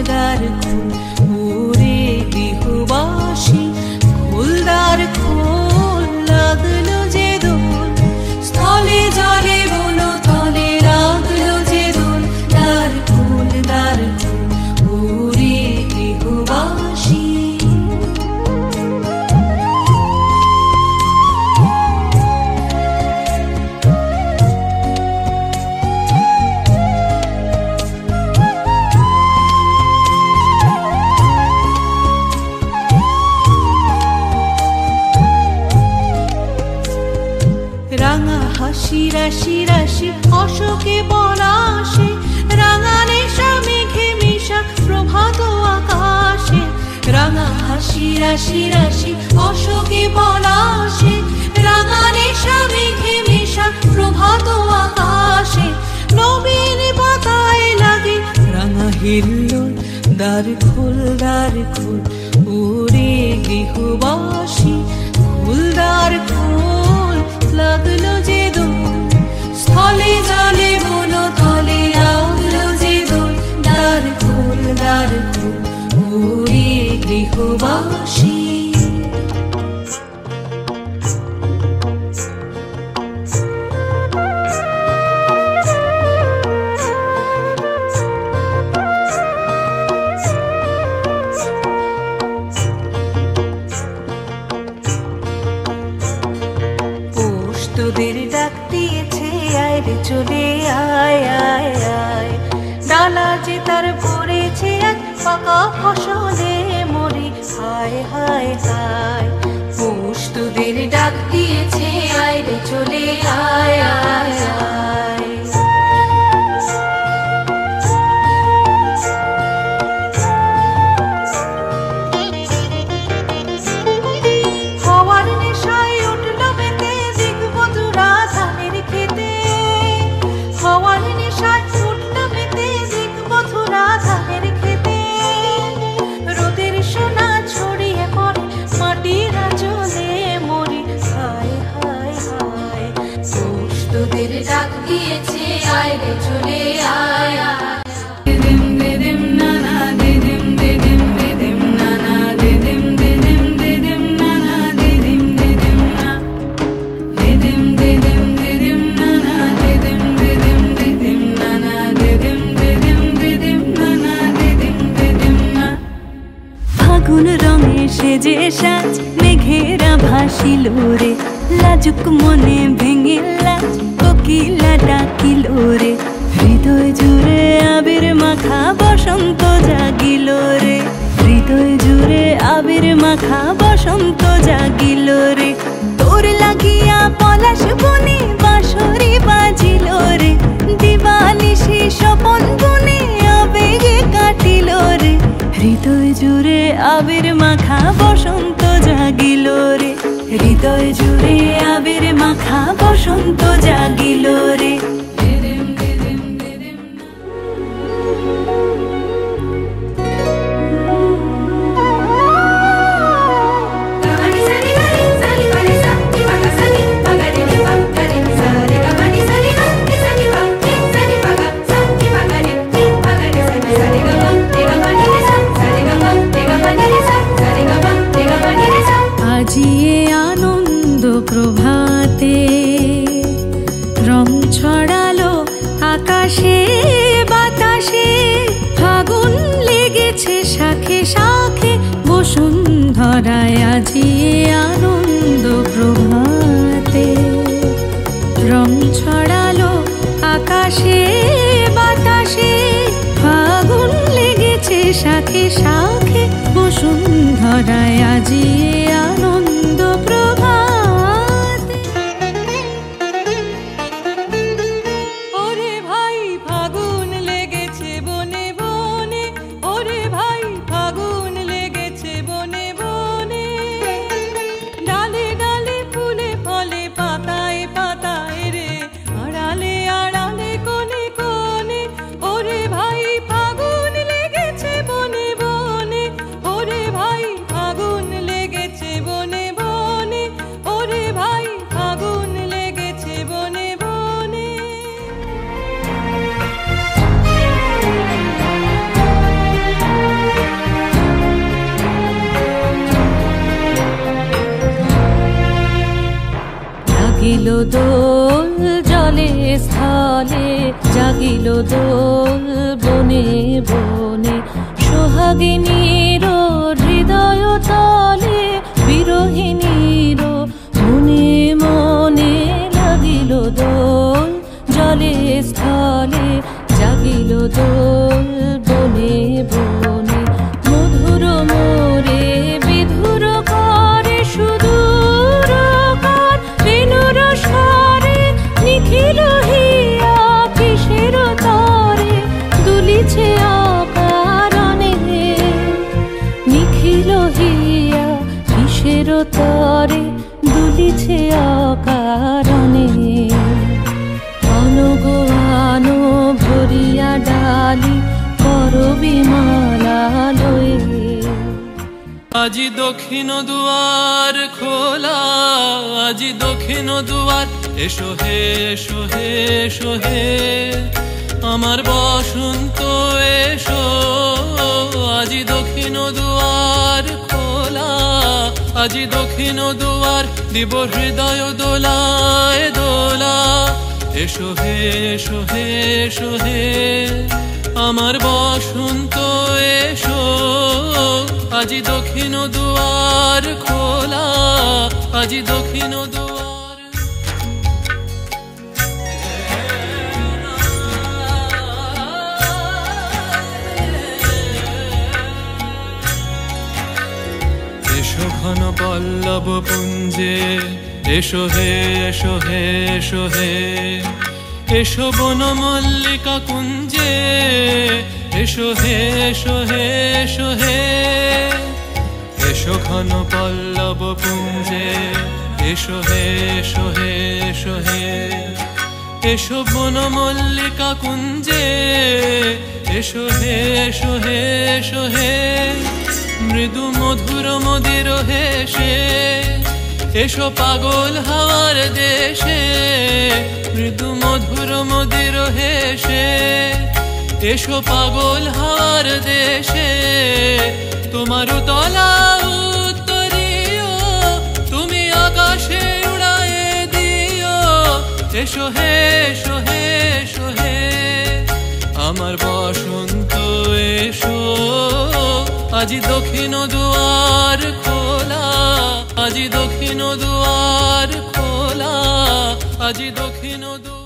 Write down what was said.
দ্বার খোল ওরে গৃহবাসী, খোল দ্বার খোল, লাগলো যে দোল, স্থলে জলে বন তলে লাগলো যে দোল। দ্বার খোল ওরে গৃহবাসী। রাঙা হাসি রাশি রাশি অশোকে পলাশে, রাঙা নেশা মেঘে মিশা প্রভাত আকাশে। রাঙা হাসি রাশি রাশি অশোকে পলাশে, রাঙা নেশা মেঘে মিশা প্রভাত আকাশে। নবীন পাতায় লাগে রাঙা হিল্লোল, দ্বার খোল ওরে গৃহবাসী, খোল দ্বার খোল, লাগলো যে দোল, স্থলে জলে বন তলে লাগলো যে দোল। দ্বার খোল ওরে গৃহবাসী। তোদের ডাক দিয়েছে আয় রে চলে আয় আয় আয়, ডালা যে তার পড়েছে এক পাকা ফসলে মরি হায় হায় হায়। পৌষ তোদের ডাক দিয়েছে আয় রে চলে আয় আয় আয়। ডাক দিয়েছে আয় রে চলে আয় আয়। দিদিম দিদিম নানা দিদিম দিদিম দিদিম নানা দিদিম দিদিম দিদিম নানা দিদিম দিদিম না, দিদিম দিদিম দিদিম নানা দিদিম দিদিম দিদিম নানা দিদিম দিদিম দিদিম নানা দিদিম দিদিম না। ফাগুন রঙে সেজে সাজ মেঘেরা ভাসিল রে, লাজুক মনে ভেঙে লাজ কোকিলা ডাকিল রে। হৃদয় জুড়ে আবির মাখা বসন্ত জাগিল রে, হৃদয় জুড়ে আবির মাখা বসন্ত জাগিল রে। তোর লাগিয়া পলাশ বনে বাঁশরি বাজিল রে, দিবানিশি স্বপন বনে আবেগে কাটিল রে। হৃদয় জুড়ে আবির মাখা বসন্ত জাগিল রে, হৃদয় জুড়ে আবির মাখা বসন্ত জাগিল রে। আজিয়ে আনন্দ প্রভাতে রং ছড়ালো আকাশে বাতাসে, ফাগুন লেগেছে শাখে শাখে বসুন্ধরায়। আজিয়ে আনন্দ প্রভাতে রং ছড়ালো আকাশে বাতাসে, ফাগুন লেগেছে শাখে শাখে বসুন্ধরায়। আজিয়ে আনন্দ প্রভাতে। ওরে ভাই ফাগুন লেগেছে বনে বনে, ওরে ভাই ফাগুন লেগেছে বনে বনে। ডালে ডালে ফুলে ফলে পাতায় পাতায় রে, আড়ালে আড়ালে কোণে কোণে। ওরে ভাই ফাগুন লেগেছে বনে বনে, ওরে ভাই ফাগুন লেগেছে দোল জলে স্থলে, জাগিল দোল বনে বনে। সোহাগিনীর হৃদয় তলে, বিরহিণীর মনে মনে লাগিল দোল জলে স্থলে, জাগিল দোল বনে বনে। মধুর মোরে বিধুর করে সুদূর কার, বেণুর স্বরে নিখিল হিয়া কিসের তরে দুলিছে অকারণে। নিখিল হিয়া কিসের তরে দুলিছে অকারণে। আনো আনো ভরিয়া ডালি করবি মালা লয়ে। আজি দক্ষিণ দুয়ার খোলা, আজি দক্ষিণ দুয়ার, এসো হে এসো হে এসো হে আমার বসন্ত এসো। আজি দক্ষিণ দুয়ার খোলা, আজি দক্ষিণ দুয়ার, দিব হৃদয় দোলায় দোলা। এসো হে এসো হে এসো হে আমার বসন্ত এসো। আজি দক্ষিণ দুয়ার খোলা, আজি দক্ষিণ দুয়ার। এসো ঘন পল্লব পুঞ্জে, এসো হে এসো হে এসো হে। এসো বন মল্লিকা কুঞ্জে, এসো হে এসো হে এসো হে। এসো ঘন পল্লব পুঞ্জে, এসো হে এসো হে এসো হে। এসো বন মল্লিকা কুঞ্জে, এসো হে এসো হে এসো হে। মৃদু মধুর মদির হেসে, এসো পাগল হাওয়ার দেশে। মৃদু মধুর মদির হেসে, এসো পাগল হাওয়ার দেশে। তোমার তলা উত্তরীয়, তুমি আকাশে উড়ায়ে দিও। এসো হে এসো হে এসো হে আমার বসন্ত এসো। আজি দক্ষিণ দুয়ার খোলা, আজি দক্ষিণ দুয়ার খোলা, আজি দক্ষিণ দুয়ার।